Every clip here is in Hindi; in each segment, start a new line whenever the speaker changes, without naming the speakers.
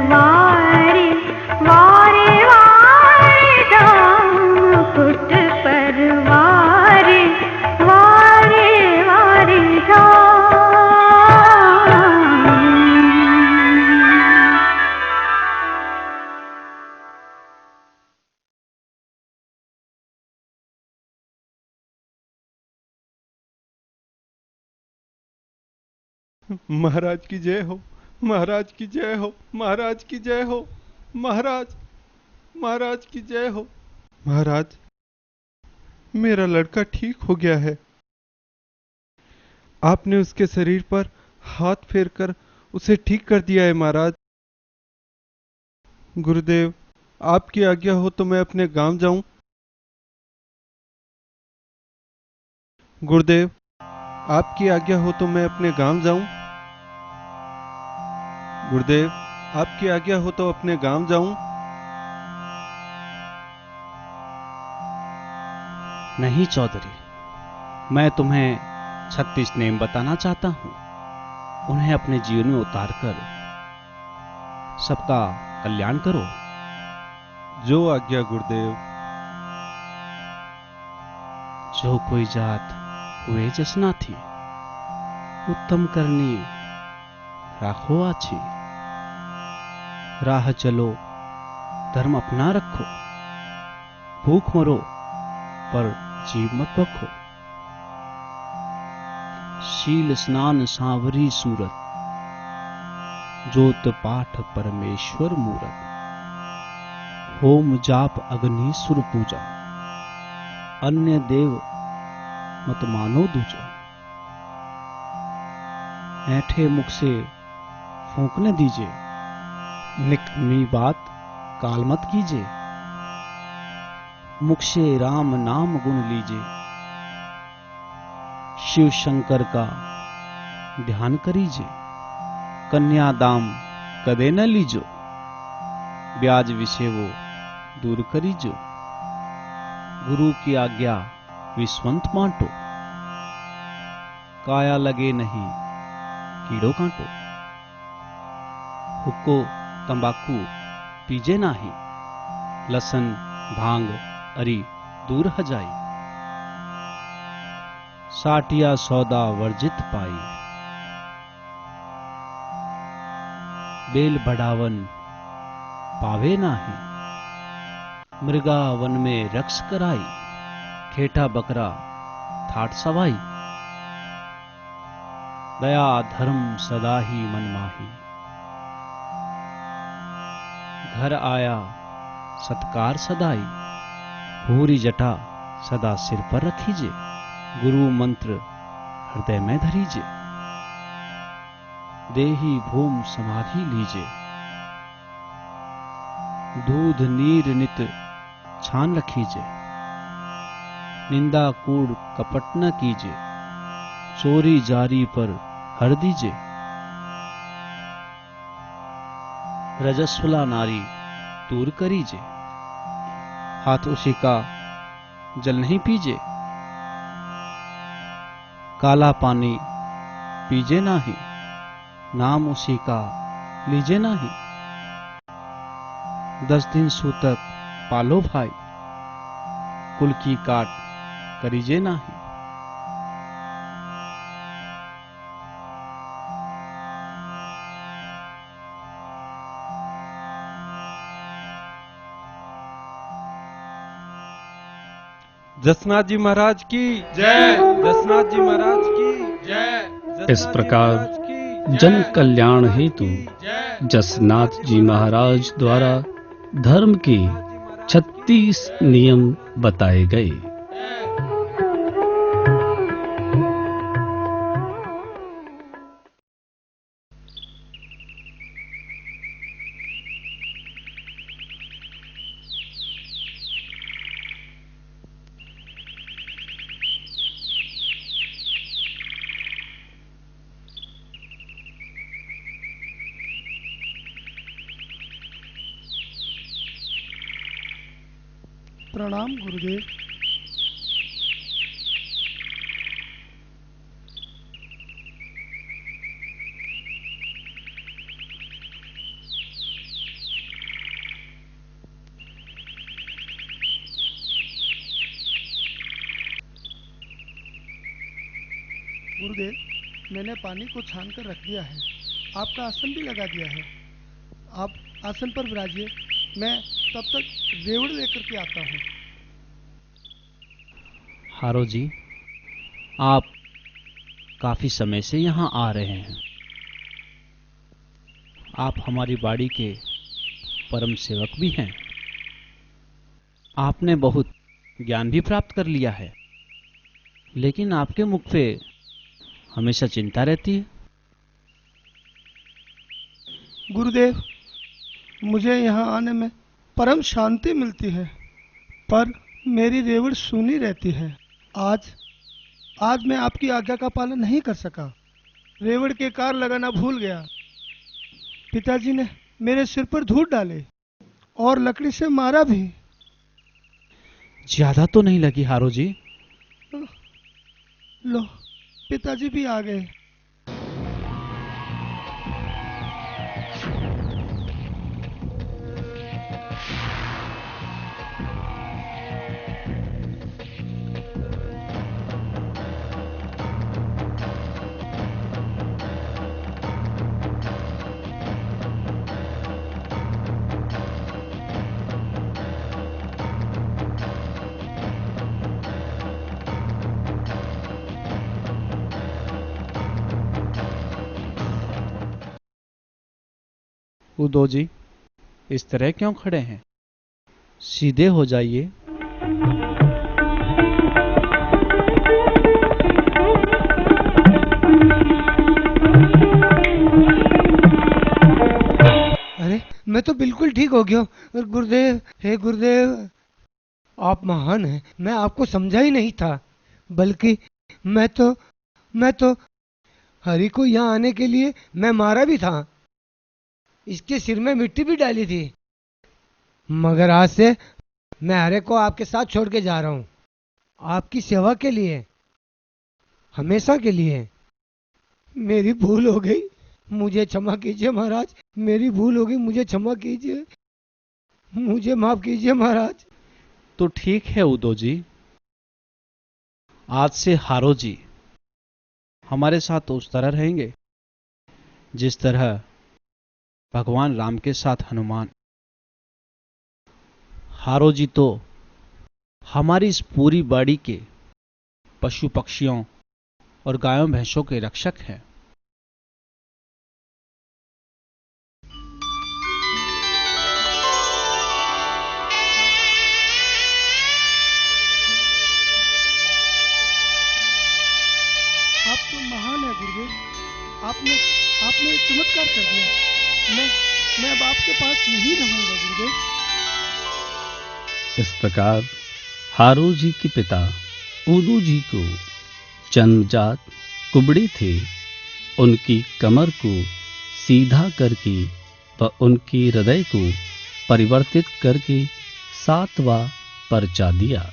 वारे वारे वारे धाम कुट पर वारे वारे वारे धाम।
महाराज की जय हो, महाराज की जय हो, महाराज की जय हो, महाराज, महाराज की जय हो। महाराज, मेरा लड़का ठीक हो गया है। आपने उसके शरीर पर हाथ फेरकर उसे ठीक कर दिया है महाराज। गुरुदेव, आपकी आज्ञा हो तो मैं अपने गांव जाऊं। गुरुदेव, आपकी आज्ञा हो तो मैं अपने गांव जाऊं। गुरुदेव, आपकी आज्ञा हो तो अपने गांव जाऊं।
नहीं चौधरी, मैं तुम्हें 36 नेम बताना चाहता हूं। उन्हें अपने जीवन में उतारकर सबका कल्याण करो।
जो आज्ञा गुरुदेव।
जो कोई जात हुए जसना थी, उत्तम करनी राखो आछी। राह चलो, धर्म अपना रखो। भूख मरो पर जीव मत बखो। शील स्नान सांवरी सूरत, जोत पाठ परमेश्वर मूरत। होम जाप अग्नि सुर पूजा, अन्य देव मत मानो दूजा। ऐठे मुख से फूंकने दीजिए, निकमी बात काल मत कीजिए। मुख से राम नाम गुण लीजिए, शिव शंकर का ध्यान करीजिए। कन्या दाम कदे न लीजो, ब्याज विषय वो दूर करीजो। गुरु की आज्ञा विश्वंत बांटो, काया लगे नहीं कीड़ो कांटो। हुक्को तंबाकू पीजे नाही, लसन भांग अरी दूर हजाई। साटिया सौदा वर्जित पाई, बेल बढ़ावन पावे नाही। मृगा वन में रक्ष कराई, खेटा बकरा ठाट सवाई। दया धर्म सदा ही मन माही, घर आया सत्कार सदाई। भूरी जटा सदा सिर पर रखीजे, गुरु मंत्र हृदय में धरीजे। देही भूम समाधि लीजे, दूध नीर नित छान रखीजे। निंदा कूड़ कपट न कीजे, चोरी जारी पर हर दीजे। रजस्वला नारी दूर करीजे, हाथ उसी का जल नहीं पीजे। काला पानी पीजे नाही, नाम उसी का लीजे नाही। 10 दिन सूतक पालो भाई, कुल की काट करीजे नाही।
जसनाथ जी महाराज की जय, जसनाथ जी महाराज की जय।
इस प्रकार जन कल्याण हेतु जसनाथ जी महाराज द्वारा धर्म के 36 नियम बताए गए।
प्रणाम गुरुदेव। गुरुदेव, मैंने पानी को छान कर रख दिया है। आपका आसन भी लगा दिया है। आप आसन पर विराजिए, मैं तब तक रेवड़ लेकर के आता हूँ।
हारो जी, आप काफी समय से यहाँ आ रहे हैं। आप हमारी बाड़ी के परम सेवक भी हैं। आपने बहुत ज्ञान भी प्राप्त कर लिया है, लेकिन आपके मुख पे हमेशा चिंता रहती है।
गुरुदेव, मुझे यहाँ आने में परम शांति मिलती है, पर मेरी रेवड़ सूनी रहती है। आज मैं आपकी आज्ञा का पालन नहीं कर सका। रेवड़ के कार लगाना भूल गया। पिताजी ने मेरे सिर पर धूल डाले और लकड़ी से मारा भी।
ज्यादा तो नहीं लगी हारो जी?
लो, पिताजी भी आ गए।
उदो जी, इस तरह क्यों खड़े हैं? सीधे हो जाइए।
अरे, मैं तो बिल्कुल ठीक हो गया हूँ। गुरुदेव, हे गुरुदेव, आप महान हैं। मैं आपको समझा ही नहीं था, बल्कि मैं तो हरि को यहाँ आने के लिए मैं मारा भी था। इसके सिर में मिट्टी भी डाली थी, मगर आज से मैं हरे को आपके साथ छोड़ के जा रहा हूँ, आपकी सेवा के लिए, हमेशा के लिए। मेरी भूल हो गई, मुझे क्षमा कीजिए महाराज। मेरी भूल हो गई, मुझे क्षमा कीजिए, मुझे माफ कीजिए महाराज।
तो ठीक है उदो जी, आज से हारो जी हमारे साथ उस तरह रहेंगे जिस तरह भगवान राम के साथ हनुमान। हारो जी तो हमारी इस पूरी बाड़ी के पशु पक्षियों और गायों भैंसों के रक्षक हैं।
आप तो महान है गुरुदेव। आपने चमत्कार कर दिया। मैं अब आपके पास नहीं रहूंगा गुरुदेव।
इस प्रकार हारू जी के पिता उदू जी को जन्मजात कुबड़े थे, उनकी कमर को सीधा करके व उनके हृदय को परिवर्तित करके 7वां पर्चा दिया।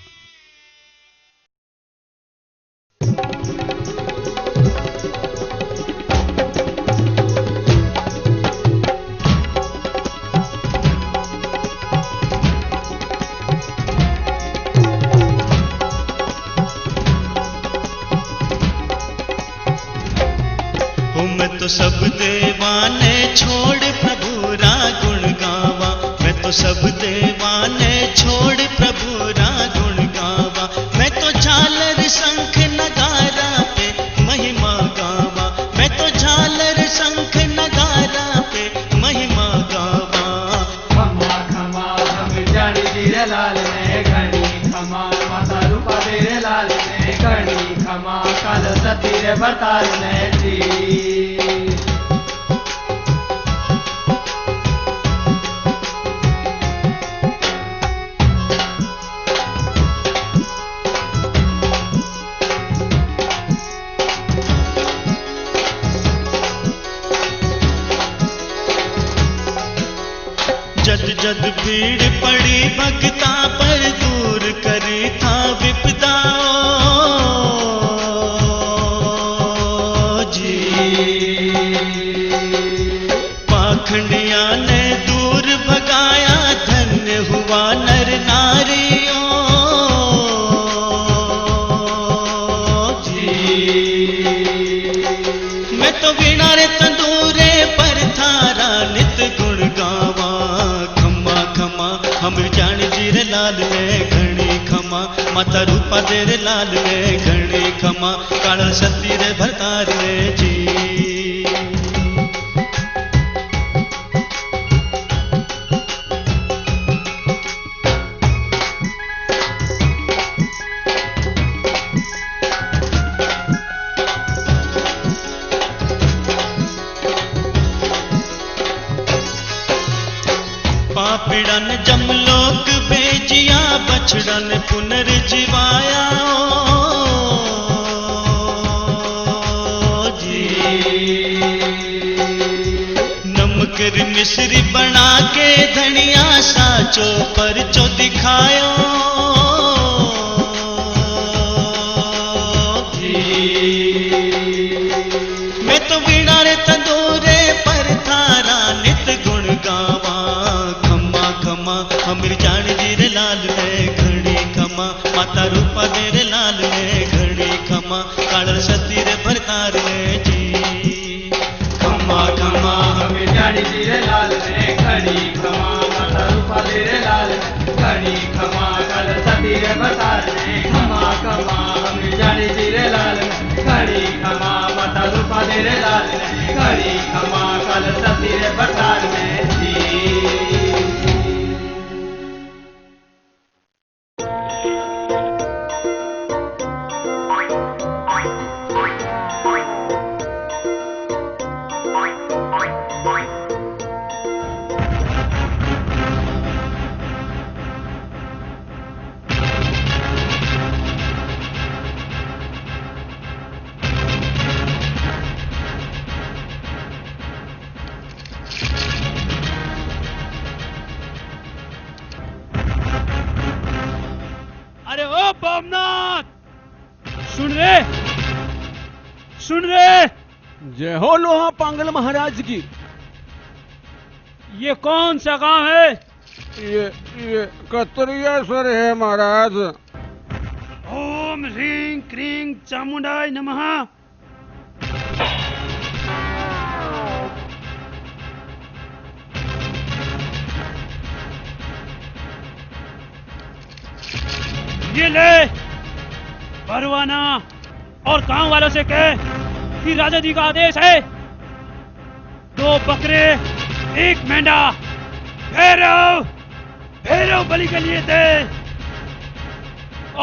मैं तो सब देवाने छोड़ प्रभु रा गुण गावा। मैं तो सब देवाने छोड़ प्रभु रा गुण गावा। मैं तो झालर शंख नगारा पे महिमा गावा। मैं तो झालर शंख नगारा पे महिमा गावा।
खमा खमा हम जानी तेरे लाल ने घनी खमा माता रूपा तेरे लाल ने घनी खमा काल सतीरे बताल ने जी।
जद जद भीड़ पड़ी भक्ता पर दूर करी था विपदा जी। पाखंडिया ने दूर भगाया धन्य हुआ नर नारियों जी। हम जान जी रे लाल ने घणी खमा माता रूपा दे रे लाल ने घणी खमा काल सती रे भरतार ने जी पापिड़न जमलोक भेजिया बछड़न पुनर्जीवाया जी नमक मिश्री बना के धनिया साचो परचो दिखायो जी मैं तो वीणा रे तंदूरे पर थारा नित गुण गावा अमीर जान जी रे लाल ने घड़ी खमा माता रूपा दे रे लाल ने घड़ी खमा काल सती रे भरतार ने जी
खमा खमा अमीर जान जी रे लाल ने घड़ी खमा माता रूपा दे रे लाल ने घड़ी खमा काल सती रे भरतार ने खमा खमा अमीर जान जी रे लाल ने घड़ी खमा माता रूपा दे रे लाल ने घड़ी खमा काल सती रे भरतार ने जी
सुन रे
जय हो लोहा पांगल महाराज की।
ये कौन सा गांव है?
ये कतरियासर है महाराज।
ओम ह्रीं क्रीं चामुंडाय नमः। ये ले परवाना और गांव वालों से कह कि राजा जी का आदेश है 2 बकरे 1 मेंढा भैरव बलि के लिए दे।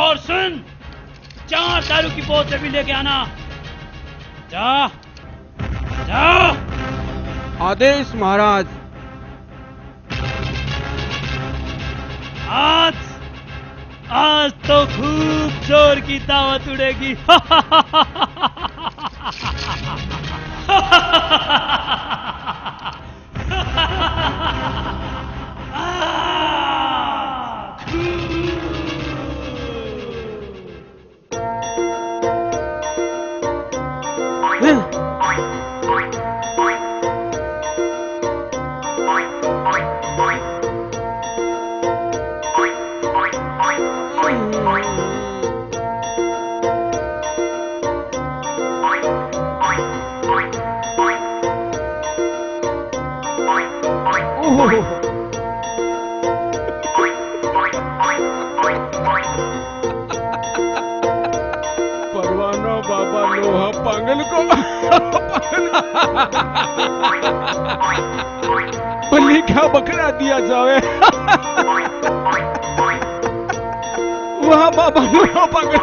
और सुन 4 दारू की बोतलें भी लेके आना। जा जा।
आदेश महाराज।
आज तो खूब जोर की दावत उड़ेगी।
परवाना बाबा लोहा पागल को बलि का बकरा दिया जावे। वहाँ बाबा लोहा पागल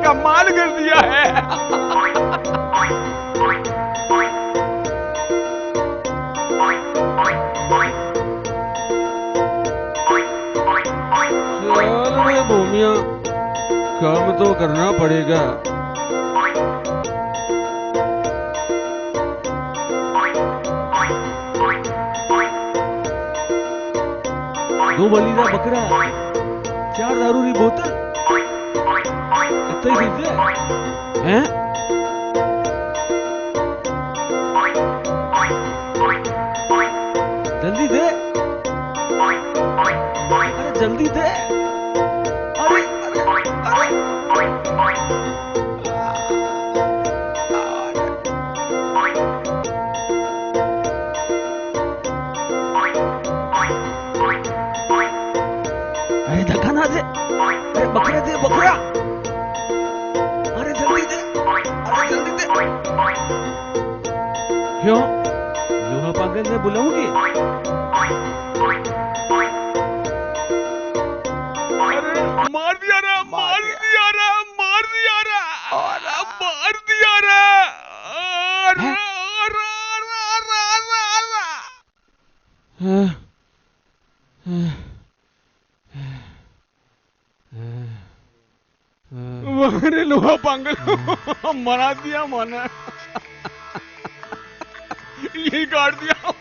कमाल कर दिया है। भूमिया काम तो करना पड़ेगा। दो बलीरा बकरा 4 दारू की बोतल इतना ही दीजिए हैं। जल्दी दे, अरे जल्दी दे।
दे, अरे बकरा दे, बकरा, अरे जल्दी दे, अरे जल्दी दे।
क्यों? लोहा पागल ने बुलाऊंगी?
अरे मार दिया रे, मार दिया रे, मार दिया रे, मार दिया रे। अरे लोहा पागल मरा दिया माने, यही काट दिया।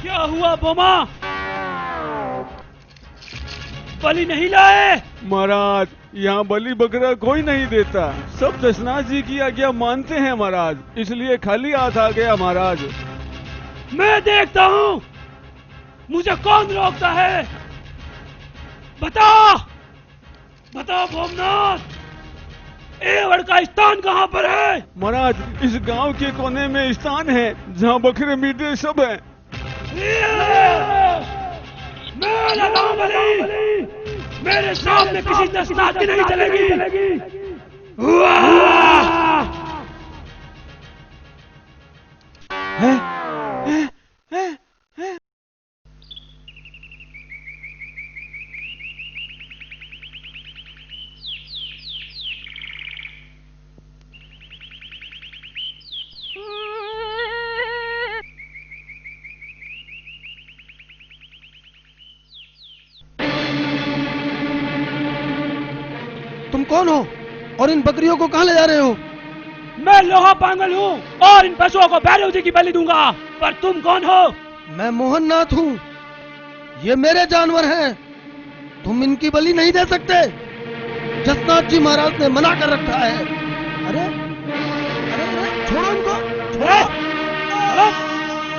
क्या हुआ बोमा? बलि नहीं लाए?
महाराज, यहाँ बलि बकरा कोई नहीं देता, सब दशनाथ जी की आज्ञा मानते हैं महाराज, इसलिए खाली हाथ आ गया महाराज।
मैं देखता हूँ मुझे कौन रोकता है। बता बता भोमनाथ, एवड़ का स्थान कहाँ पर है?
महाराज, इस गांव के कोने में स्थान है जहाँ बकरे मीटे सब है।
मैं लगाऊं बलि, मेरे सामने किसी दशनाथ की नहीं चलेगी।
तुम कौन हो और इन बकरियों को कहाँ ले जा रहे हो?
मैं लोहा पांगल हूँ और इन पशुओं को भैरव जी की बलि दूंगा, पर तुम कौन हो?
मैं मोहननाथ हूँ, ये मेरे जानवर हैं, तुम इनकी बलि नहीं दे सकते। जसनाथ जी महाराज ने मना कर रखा है। अरे अरे अरे छोड़ो इनको, छोड़ो।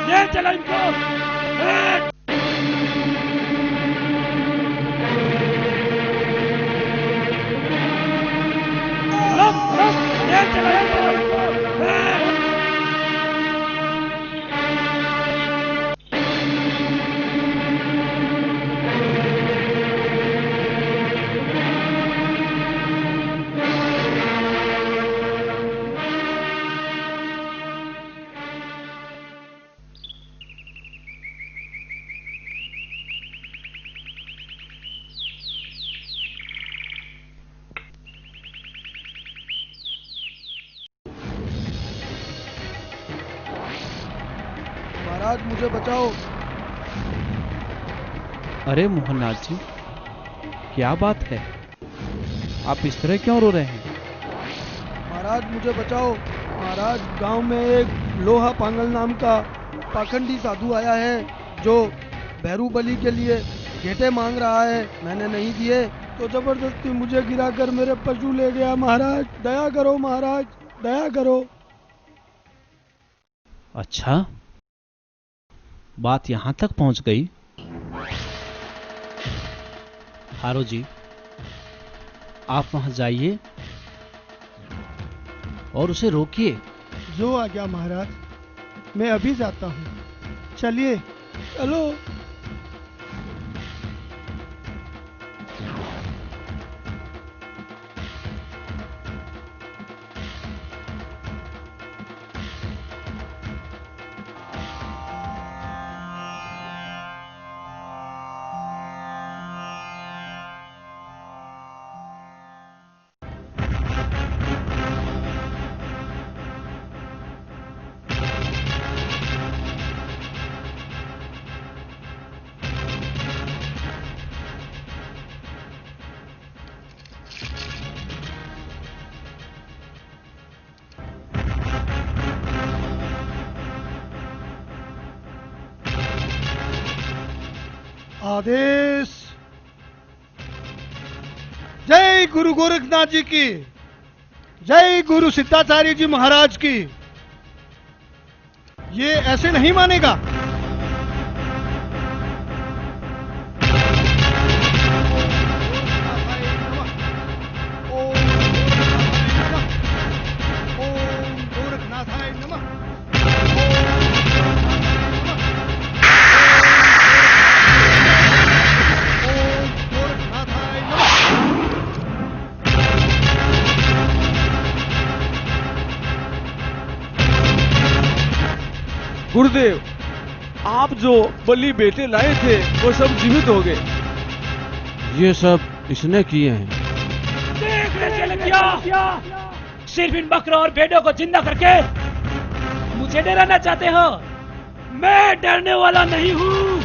ले चलो इनको। ले चलो इनको।
महाराज मुझे बचाओ।
अरे मोहननाथ जी, क्या बात है? आप इस तरह क्यों रो रहे हैं?
महाराज मुझे बचाओ। महाराज, गांव में एक लोहा पांगल नाम का पाखंडी साधु आया है जो भैरू बलि के लिए घेटे मांग रहा है। मैंने नहीं दिए तो जबरदस्ती मुझे गिराकर मेरे पशु ले गया। महाराज दया करो, महाराज दया करो।
अच्छा, बात यहां तक पहुंच गई। हारो जी, आप वहां जाइए और उसे रोकिए।
जो आ गया महाराज, मैं अभी जाता हूँ। चलिए चलो। आदेश। जय गुरु गोरखनाथ जी की, जय गुरु सिद्धाचार्य जी महाराज की। ये ऐसे नहीं मानेगा। ओम गोरखनाथाय नमः। ओम गोरखनाथाय नमः।
गुरुदेव, आप जो बलि बेटे लाए थे वो सब जीवित हो गए।
ये सब इसने किए हैं।
सिर्फ इन बकरों और भेड़ों को जिंदा करके मुझे डराना चाहते हो? मैं डरने वाला नहीं हूँ,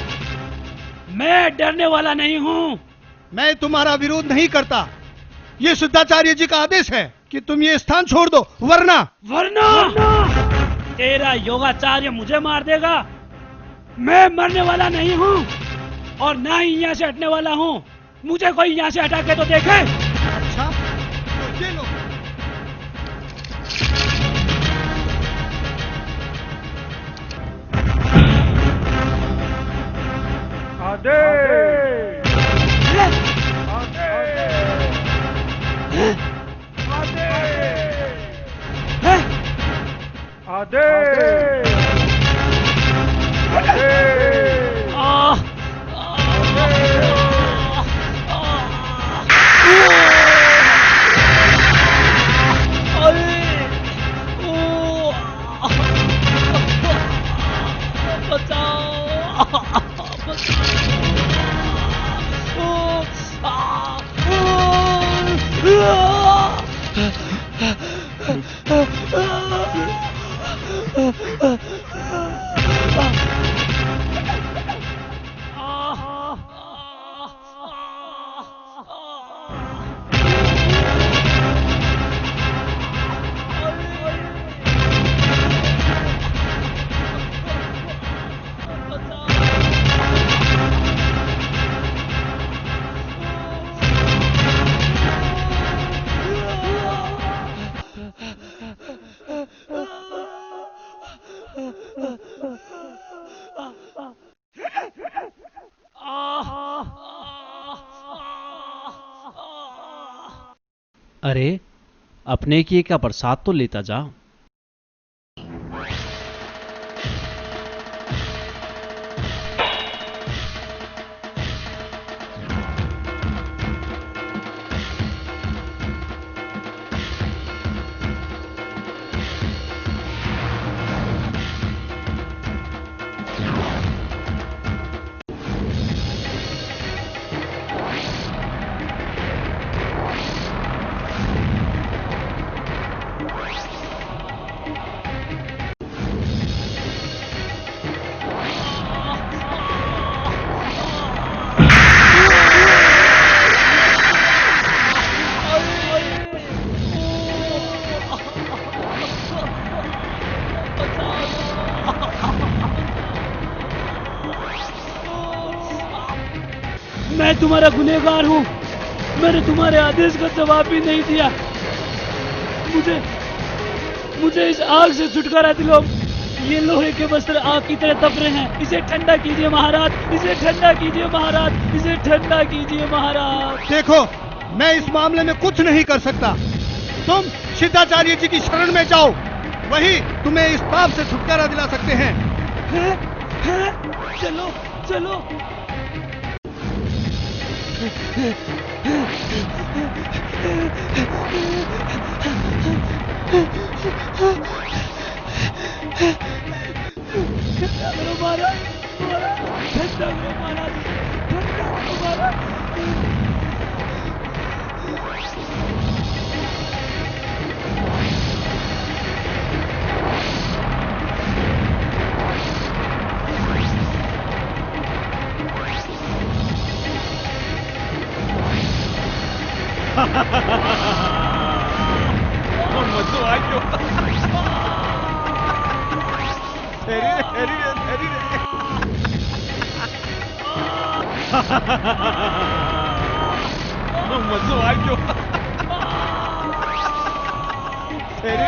मैं डरने वाला नहीं हूँ।
मैं तुम्हारा विरोध नहीं करता। ये सिद्धाचार्य जी का आदेश है कि तुम ये स्थान छोड़ दो, वरना
तेरा योगाचार्य मुझे मार देगा। मैं मरने वाला नहीं हूँ और ना ही यहाँ से हटने वाला हूँ। मुझे कोई यहाँ से हटा के तो देखे।
अच्छा, तो ये लो।
अरे, अपने किए का प्रसाद तो लेता जा।
मैं तुम्हारा गुनहगार हूँ। मैंने तुम्हारे आदेश का जवाब भी नहीं दिया। मुझे इस आग से छुटकारा दिलाओ। ये लोहे के वस्त्र आग की तरह तप रहे हैं। इसे ठंडा कीजिए महाराज, इसे ठंडा कीजिए महाराज, इसे ठंडा कीजिए महाराज।
देखो, मैं इस मामले में कुछ नहीं कर सकता। तुम सिद्धाचार्य जी की शरण में जाओ, वही तुम्हें इस पाप से छुटकारा दिला सकते हैं।
चलो चलो। ठंडा करो महाराज, ठंडा करो महाराज, ठंडा करो महाराज।
मजो आयो। मजो आयो।
तूने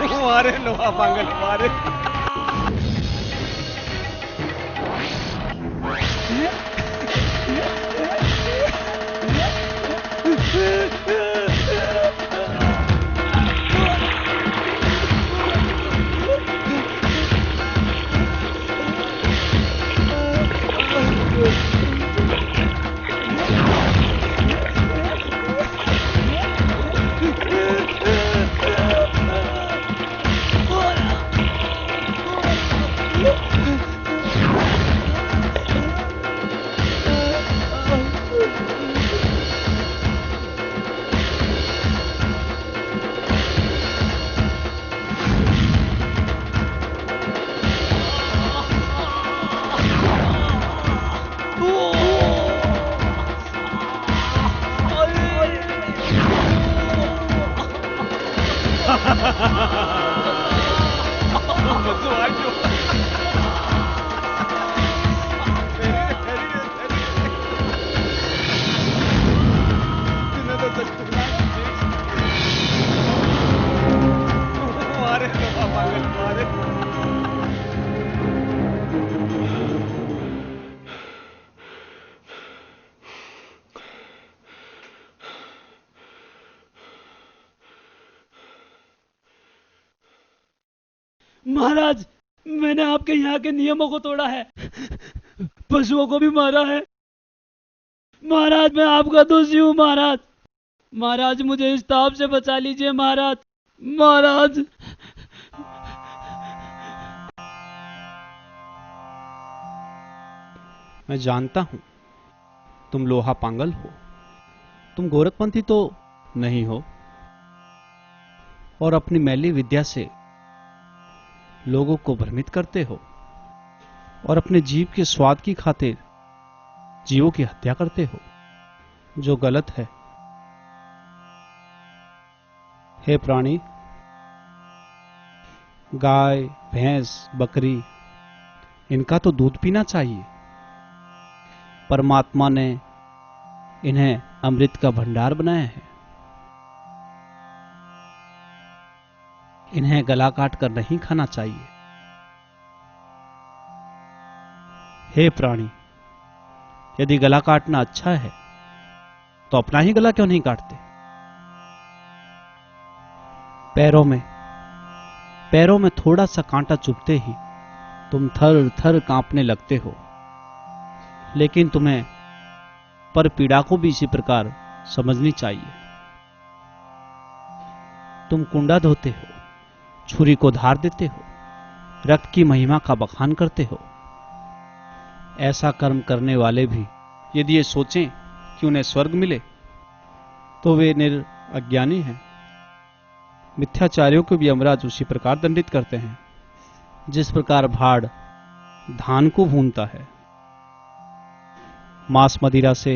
तो मारे लोहा पागल मारे।
महाराज, मैंने आपके यहाँ के नियमों को तोड़ा है, पशुओं को भी मारा है। महाराज, मैं आपका दोषी हूँ। महाराज, महाराज मुझे इस ताप से बचा लीजिए। महाराज, महाराज।
मैं जानता हूं तुम लोहा पांगल हो, तुम गोरखपंथी तो नहीं हो और अपनी मैली विद्या से लोगों को भ्रमित करते हो और अपने जीव के स्वाद की खातिर जीवों की हत्या करते हो, जो गलत है। हे प्राणी, गाय, भैंस, बकरी, इनका तो दूध पीना चाहिए। परमात्मा ने इन्हें अमृत का भंडार बनाया है। इन्हें गला काट कर नहीं खाना चाहिए। हे प्राणी, यदि गला काटना अच्छा है तो अपना ही गला क्यों नहीं काटते? पैरों में थोड़ा सा कांटा चुभते ही तुम थर थर कांपने लगते हो, लेकिन तुम्हें पर पीड़ा को भी इसी प्रकार समझनी चाहिए। तुम कुंडा धोते हो, छुरी को धार देते हो, रक्त की महिमा का बखान करते हो। ऐसा कर्म करने वाले भी यदि ये सोचें कि उन्हें स्वर्ग मिले तो वे निरअज्ञानी हैं। मिथ्याचारियों को भी यमराज उसी प्रकार दंडित करते हैं जिस प्रकार भाड़ धान को भूनता है। मांस मदिरा से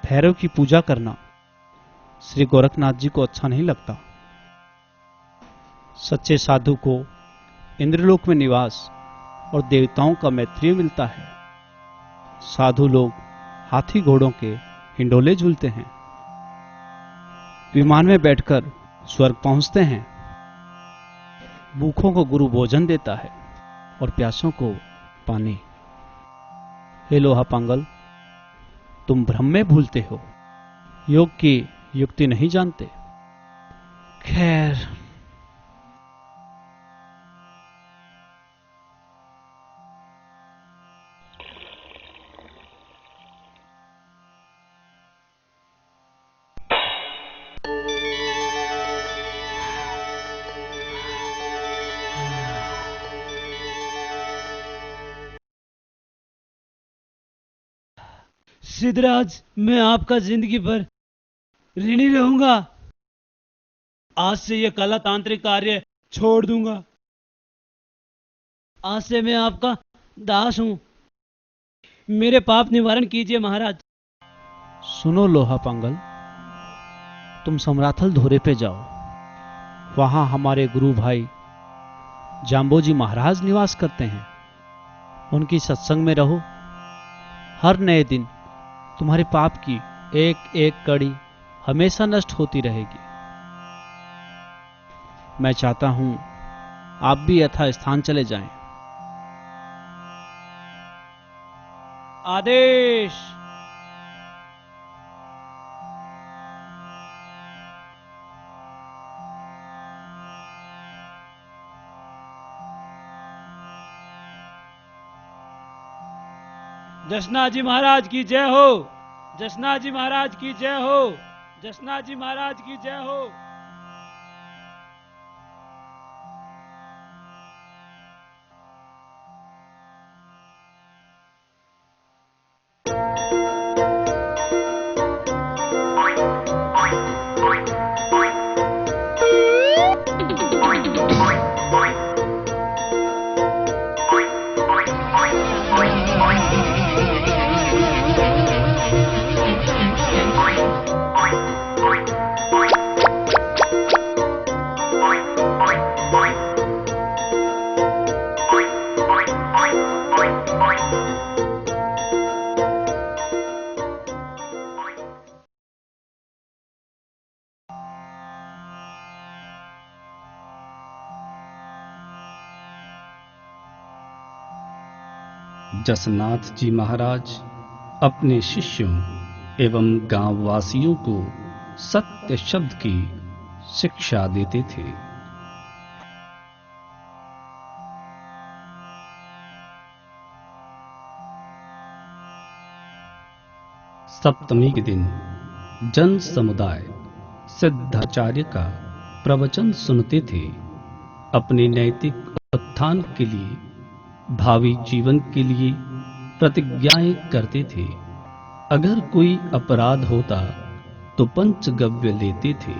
भैरव की पूजा करना श्री गोरखनाथ जी को अच्छा नहीं लगता। सच्चे साधु को इंद्रलोक में निवास और देवताओं का मैत्रीय मिलता है। साधु लोग हाथी घोड़ों के हिंडोले झूलते हैं, विमान में बैठकर स्वर्ग पहुंचते हैं। भूखों को गुरु भोजन देता है और प्यासों को पानी। हे लोहा पांगल, तुम भ्रम में भूलते हो, योग की युक्ति नहीं जानते। खैर,
सिद्धराज, मैं आपका जिंदगी भर ऋणी रहूंगा। आज से यह कला तांत्रिक कार्य छोड़ दूंगा। आज से मैं आपका दास हूं। मेरे पाप निवारण कीजिए महाराज।
सुनो लोहा पांगल, तुम समराथल धोरे पे जाओ। वहां हमारे गुरु भाई जाम्बोजी महाराज निवास करते हैं। उनकी सत्संग में रहो। हर नए दिन तुम्हारे पाप की एक एक कड़ी हमेशा नष्ट होती रहेगी। मैं चाहता हूं आप भी यथा स्थान चले जाएं। आदेश। जसना जी महाराज की जय हो। जसना जी महाराज की जय हो। जसना जी महाराज की जय हो।
जसनाथ जी महाराज अपने शिष्यों एवं गांव वासियों को सत्य शब्द की शिक्षा देते थे। सप्तमी के दिन जन समुदाय सिद्धाचार्य का प्रवचन सुनते थे। अपने नैतिक उत्थान के लिए, भावी जीवन के लिए प्रतिज्ञाएं करते थे। अगर कोई अपराध होता तो पंचगव्य लेते थे।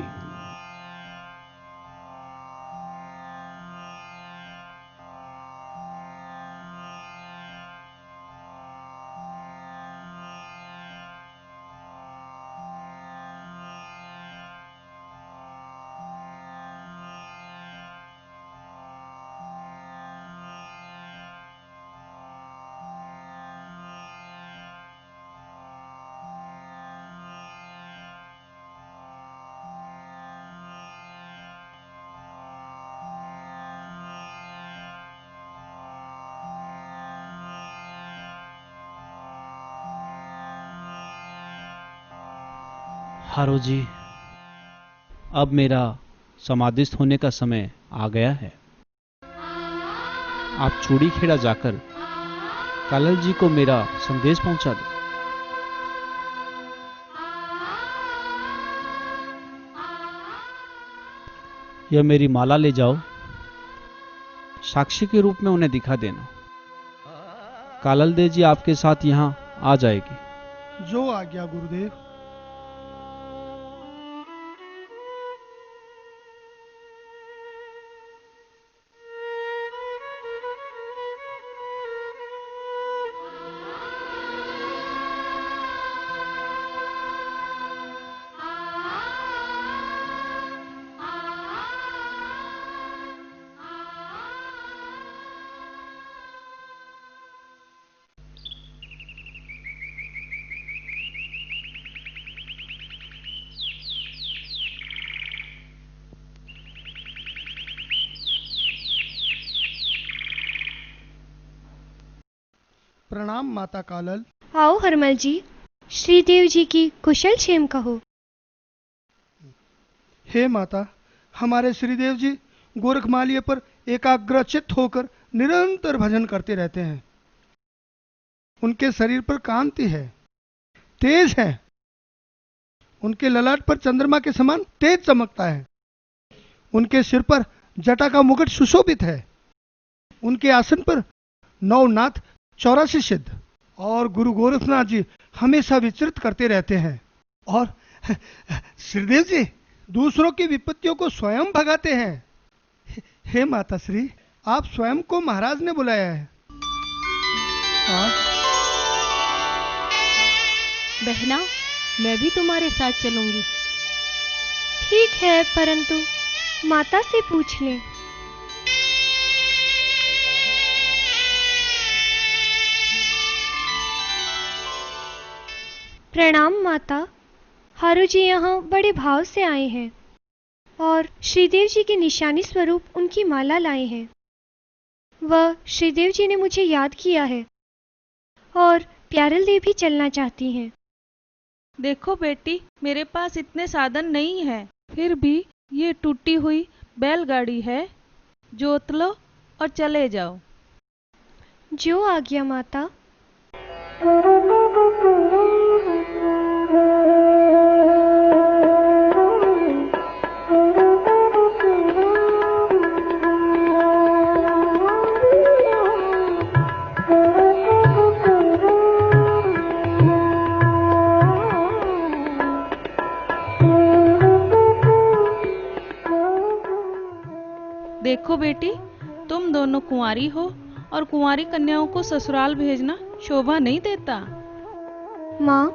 हारो जी, अब मेरा समाधिस्थ होने का समय आ गया है। आप चूड़ी खेड़ा जाकर कालल जी को मेरा संदेश पहुंचा दो। यह मेरी माला ले जाओ, साक्षी के रूप में उन्हें दिखा देना। कालल देव जी आपके साथ यहां आ जाएगी।
जो आज्ञा गुरुदेव। प्रणाम माता कालल।
आओ हरमल जी, श्रीदेव जी की कुशल क्षेम कहो।
हे माता, हमारे श्रीदेव जी गोरखमालिया पर एकाग्रचित्त होकर निरंतर भजन करते रहते हैं। उनके शरीर पर कांति है, तेज है। उनके ललाट पर चंद्रमा के समान तेज चमकता है। उनके सिर पर जटा का मुकुट सुशोभित है। उनके आसन पर 9 नाथ 84 सिद्ध और गुरु गोरखनाथ जी हमेशा विचरित करते रहते हैं। और श्रीदेव जी दूसरों की विपत्तियों को स्वयं भगाते हैं। हे माता श्री, आप स्वयं को महाराज ने बुलाया है।
बहना, मैं भी तुम्हारे साथ चलूंगी। ठीक है, परंतु माता से पूछ लें। प्रणाम माता। हारू जी यहाँ बड़े भाव से आए हैं और श्रीदेव जी के निशानी स्वरूप उनकी माला लाए हैं। वह श्रीदेव जी ने मुझे याद किया है और प्यारल देव भी चलना चाहती हैं।
देखो बेटी, मेरे पास इतने साधन नहीं है, फिर भी ये टूटी हुई बैलगाड़ी है, जोत लो और चले जाओ।
जो आज्ञा माता।
देखो बेटी, तुम दोनों कुंवारी हो और कुंवारी कन्याओं को ससुराल भेजना शोभा नहीं देता।
माँ,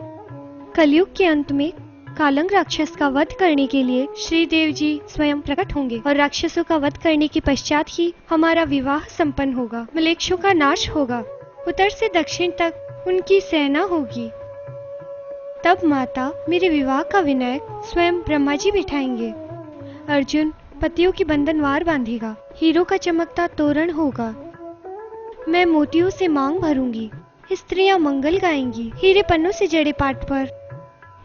कलयुग के अंत में कालंग राक्षस का वध करने के लिए श्रीदेव जी स्वयं प्रकट होंगे और राक्षसों का वध करने के पश्चात ही हमारा विवाह संपन्न होगा। मलेच्छों का नाश होगा, उत्तर से दक्षिण तक उनकी सेना होगी। तब माता, मेरे विवाह का विनायक स्वयं ब्रह्मा जी बिठाएंगे। अर्जुन पतियों की बंधनवार बांधेगा, हीरो का चमकता तोरण होगा। मैं मोतियों से मांग भरूंगी, स्त्रियां मंगल गाएंगी। हीरे पन्नों से जड़े पाट पर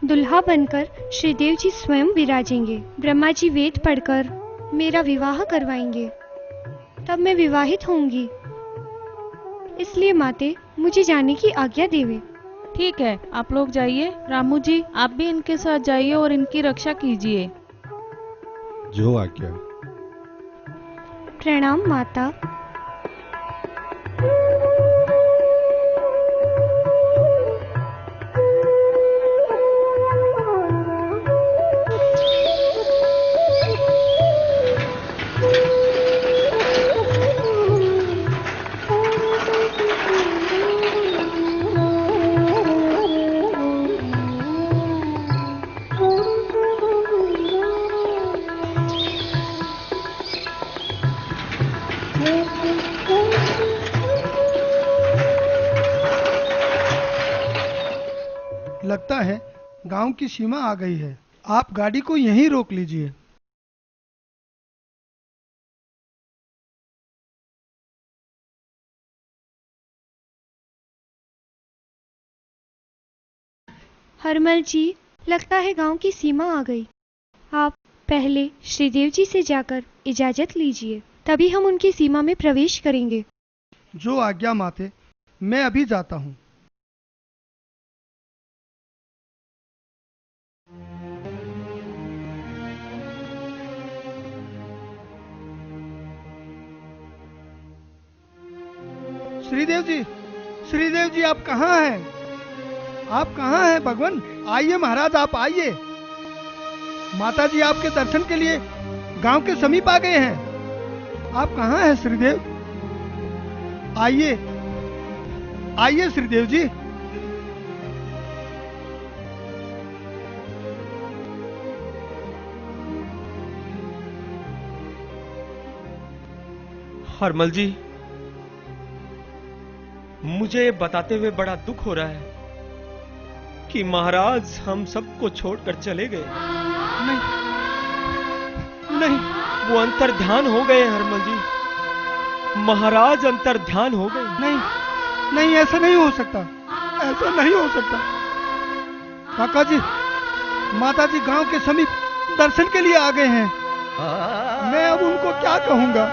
दुल्हा बनकर श्रीदेव जी स्वयं विराजेंगे। ब्रह्मा जी वेद पढ़कर मेरा विवाह करवाएंगे, तब मैं विवाहित होंगी। इसलिए माते, मुझे जाने की आज्ञा देवे।
ठीक है, आप लोग जाइए। रामू जी, आप भी इनके साथ जाइए और इनकी रक्षा कीजिए।
जो आज्ञा।
प्रणाम माता।
लगता है गांव की सीमा आ गई है। आप गाड़ी को यहीं रोक लीजिए।
हरमल जी, लगता है गांव की सीमा आ गई। आप पहले श्रीदेव जी से जाकर इजाजत लीजिए, तभी हम उनकी सीमा में प्रवेश करेंगे।
जो आज्ञा माते, मैं अभी जाता हूँ। श्रीदेव जी आप कहाँ हैं? आप कहाँ हैं भगवान? आइए महाराज, आप आइए। माता जी आपके दर्शन के लिए गांव के समीप आ गए हैं। आप कहाँ हैं श्रीदेव? आइए आइए श्रीदेव जी।
हरमल जी, मुझे ये बताते हुए बड़ा दुख हो रहा है कि महाराज हम सबको छोड़कर चले गए। नहीं, वो अंतर्ध्यान हो गए हरमल जी। महाराज अंतर्ध्यान हो गए।
नहीं, ऐसा नहीं हो सकता, ऐसा नहीं हो सकता। काका जी, माता जी गांव के समीप दर्शन के लिए आ गए हैं। मैं अब उनको क्या कहूंगा?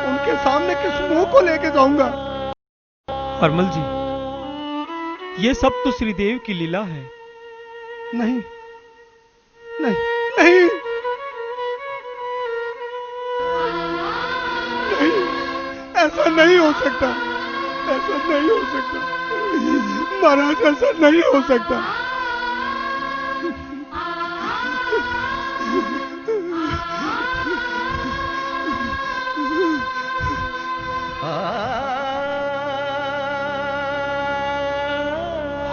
उनके सामने किस मुंह को लेके जाऊंगा?
हरमल जी, ये सब तो श्रीदेव की लीला है।
नहीं नहीं नहीं नहीं, ऐसा नहीं हो सकता, ऐसा नहीं हो सकता महाराज, ऐसा नहीं हो सकता।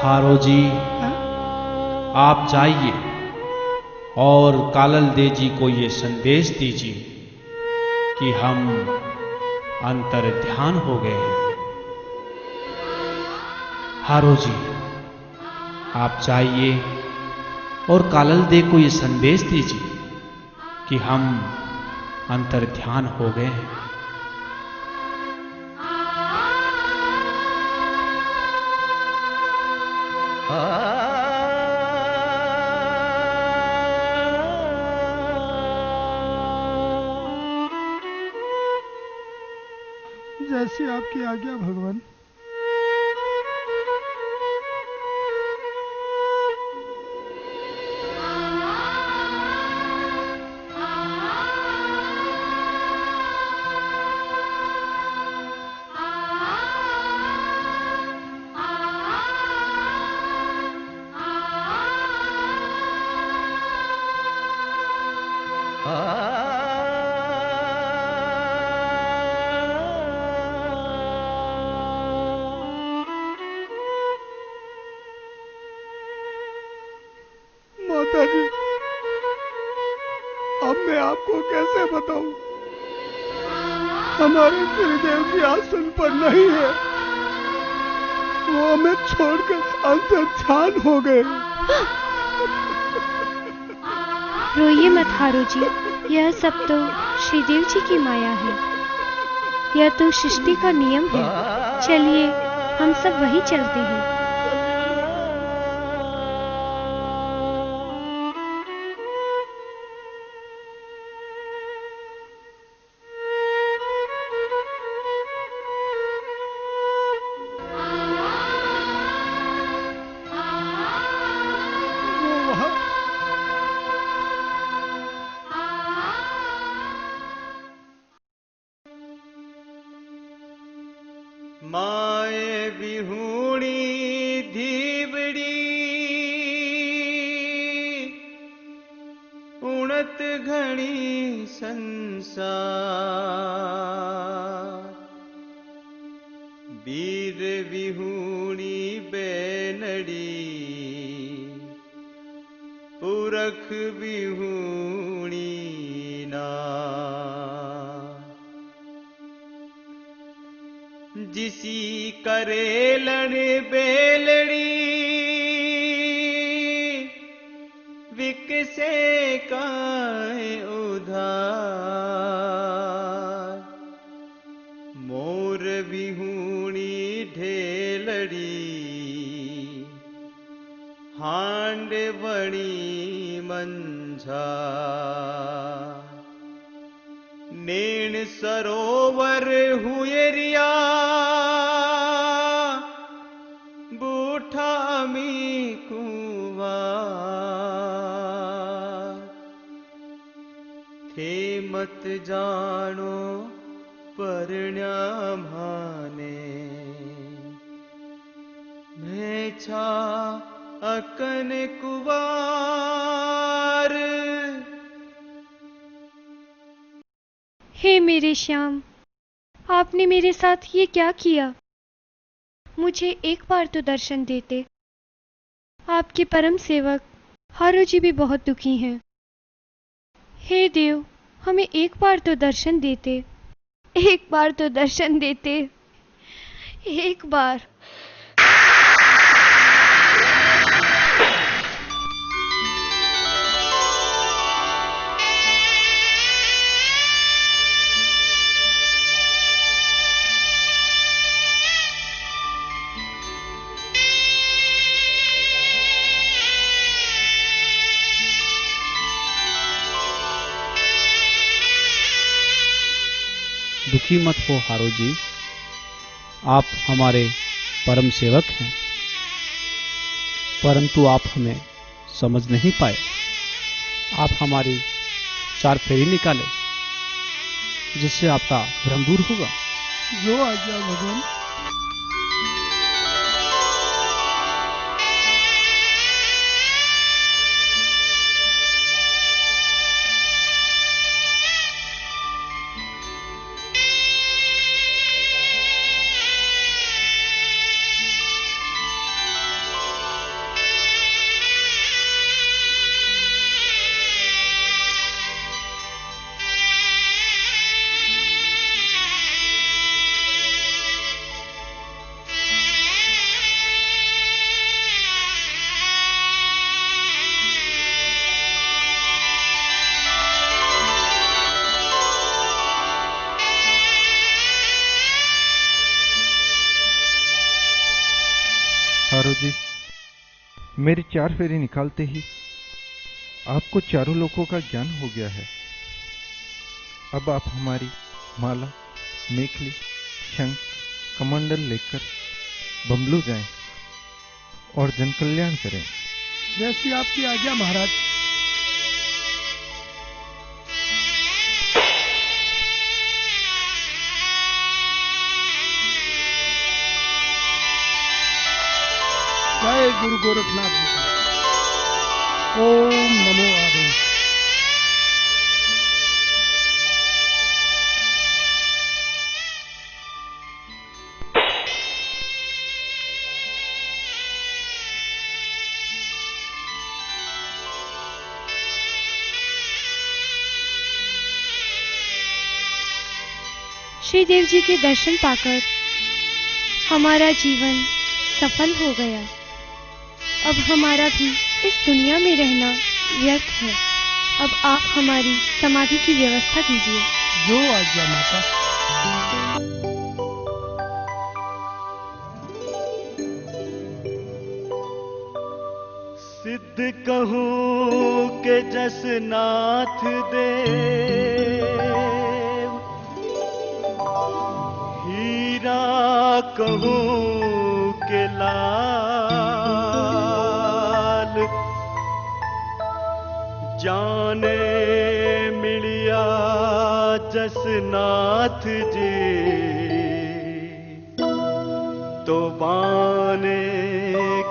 हारो जी, आप जाइए और कालल दे जी को ये संदेश दीजिए कि हम अंतर्ध्यान हो गए हैं। हारो जी, आप जाइए और कालल देव को ये संदेश दीजिए कि हम अंतर्ध्यान हो गए हैं।
जैसी आपकी आज्ञा भगवान। माता जी, अब मैं आपको कैसे बताऊं? हमारे श्रीदेव जी आसन पर नहीं है, वो हमें छोड़कर अंतर्ध्यान हो गए।
रोइए मत हारू जी, यह सब तो श्रीदेव जी की माया है। यह तो सृष्टि का नियम है। चलिए हम सब वही चलते हैं।
माए बिहूणी धीबड़ी उणत घणी संसार वीर बिहूणी बेनड़ी पुरख बिहूणी ना जिसी करेलन बेलड़ी विकसे काए उधार मोर बिहूणी ढेलड़ी हांड बणी मंझा नेण सरोवर हुएरिया बूठा मी कुंवार थे मत जानो परण्या भाने मैं छा अकन कुवार।
हे मेरे श्याम, आपने मेरे साथ ये क्या किया? मुझे एक बार तो दर्शन देते। आपके परम सेवक हारू जी भी बहुत दुखी हैं। हे देव, हमें एक बार तो दर्शन देते। एक बार तो दर्शन देते। एक बार।
दुखी मत हो हारू जी, आप हमारे परम सेवक हैं, परंतु आप हमें समझ नहीं पाए। आप हमारी चार फेरी निकाले जिससे आपका भ्रम दूर होगा।
जो आज्ञा भगवान।
मेरी 4 फेरी निकालते ही आपको चारों लोकों का ज्ञान हो गया है। अब आप हमारी माला, मेखली, शंख, कमंडल लेकर बम्बलू जाएं और जन कल्याण करें।
जैसी आपकी आज्ञा महाराज। जय गुरु गोरखनाथ जी का। ओम नमो आदेश।
श्री देव जी के दर्शन पाकर हमारा जीवन सफल हो गया। अब हमारा भी इस दुनिया में रहना व्यर्थ है। अब आप हमारी समाधि की व्यवस्था कीजिए।
जो आज्ञा माता।
सिद्ध कहूँ के जसनाथ देव, हीरा कहूँ के लाल, जाने मिलिया जसनाथ जी तो बाने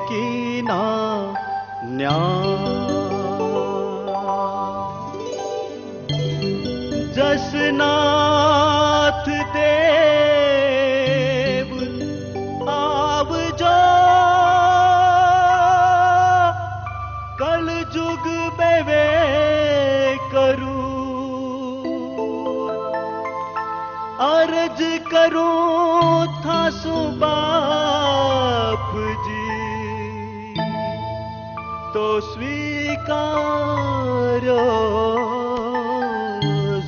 की ना जसनाथ देव आव जो कल जुग बेवे करूं, अर्ज करूं था सुबाप जी तो स्वीकारो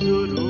जरूर।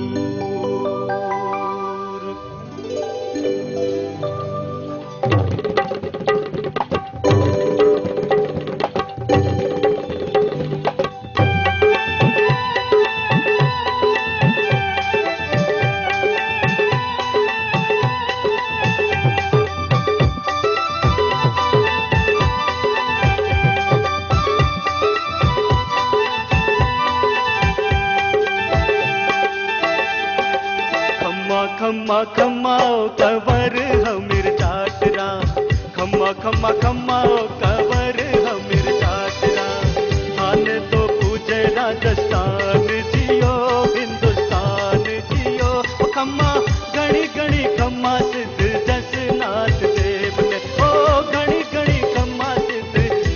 खम्मा खम्मा ओ कवर हमीर चाटरा, खम्मा खम्मा खम्मा ओ कवर हमीर चाटरा, आने तो पूजे राजस्थान जियो हिंदुस्तान जियो। ओ खम्मा गणी गणी खम्मा सिद्ध जसनाथ देव ने, ओ गणी गणी खम्मा सिद्ध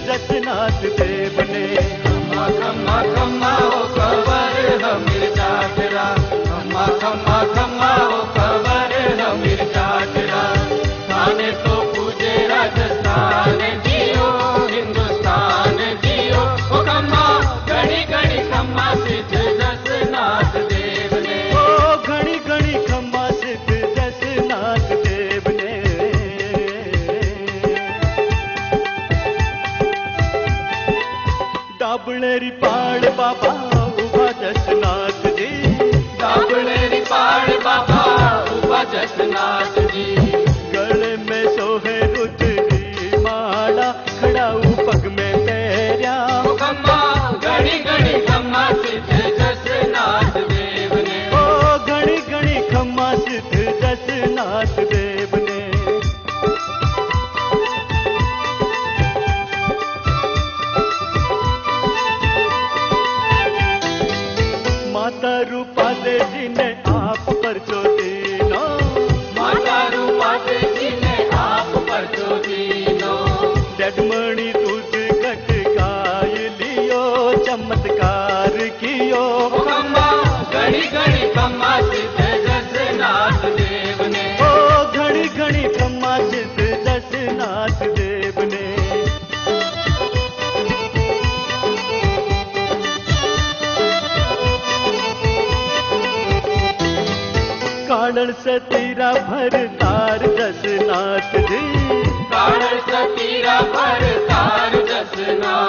जसनाथ देव ने। खम्मा खम्मा खम्मा ओ कवर हमीर चाटरा, खम्मा खम्मा खम्मा ओ कवर हमीर चाटरा, खाने तो पूजे राजस्थान जियो हिंदुस्तान जियो। ओ खम्मा घड़ी घड़ी खम्मा सिद्ध जसनाथ देव ने, ओ घड़ी घड़ी खम्मा सिद्ध जसनाथ देव ने। डाबलेरी पाड़ बाबा उभा जसनाथ जी, डाबलेरी पाड़ बाबा उभा जसनाथ जी, गले में सोहे रुद्री माला, खड़ाऊ पग में तेरा। ओ खम्मा घड़ी घड़ी खम्मा सिद्ध जसनाथ देव ने, ओ घड़ी घड़ी खम्मा सिद्ध जसनाथ देव ने। माता रूपा दे जी ने आप पर जो दीनो, माता रूपा दे जी ने आप पर जो दीनो, डडमणि दूध खटकाय लियो चमत्कार कियो। खम्मा घड़ी घड़ी खम्मा सिद्ध जसनाथ देव ने, ओ घड़ी घड़ी खम्मा सिद्ध जसनाथ देव ने। काड़न से तीरा भर तार जसनाथ जी, काड़न से तीरा भर तार जसनाथ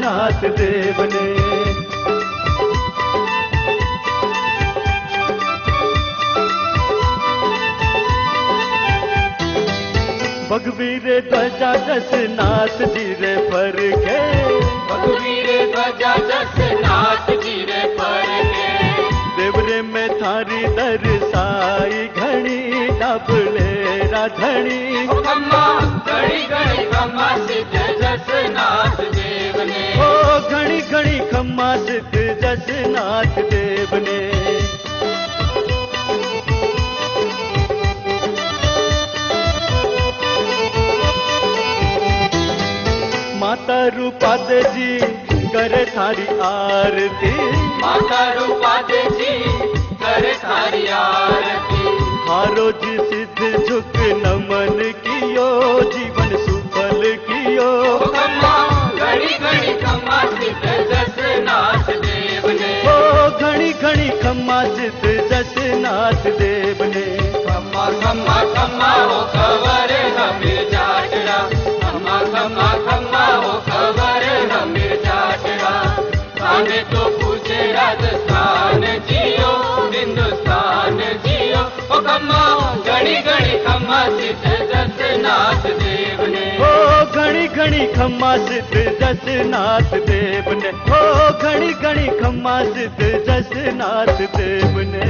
जसनाथ देव ने। भगवीर ध्वजा जसनाथ जी रे फर के,
भगवीर ध्वजा जसनाथ जी रे फर के,
देवरे में थारी दरसाई घणी डबले राधणी।
खम्मा घड़ी घड़ी खम्मा सिद्ध जसनाथ देव ने।
ओ घड़ी घड़ी खम्मा सिद्ध जसनाथ देव ने। माता रूपा दे जी करे थारी आरती,
माता रूपा दे जी करे थारी आरती।
हारो जी सिद्ध झुक नमन कियो, जीवन सुफल कियो।
खम्मा घड़ी घड़ी खम्मा सिद्ध जसनाथ देव ने।
ओ घड़ी घड़ी खम्मा सिद्ध जसनाथ देव ने।
खम्मा खम्मा खम्मा हो खबर हमें जाटरा, खम्मा खम्मा खम्मा हो खबर हमें जाटरा। आने तो पूछे राजस्थान जियो, हिंदुस्तान जियो। ओ खम्मा घड़ी घड़ी खम्मा सिद्ध जसनाथ देव ने।
ओ घड़ी घड़ी खम्मा सिद्ध जसनाथ देव ने। ओ घड़ी घड़ी खम्मा सिद्ध जसनाथ देव ने।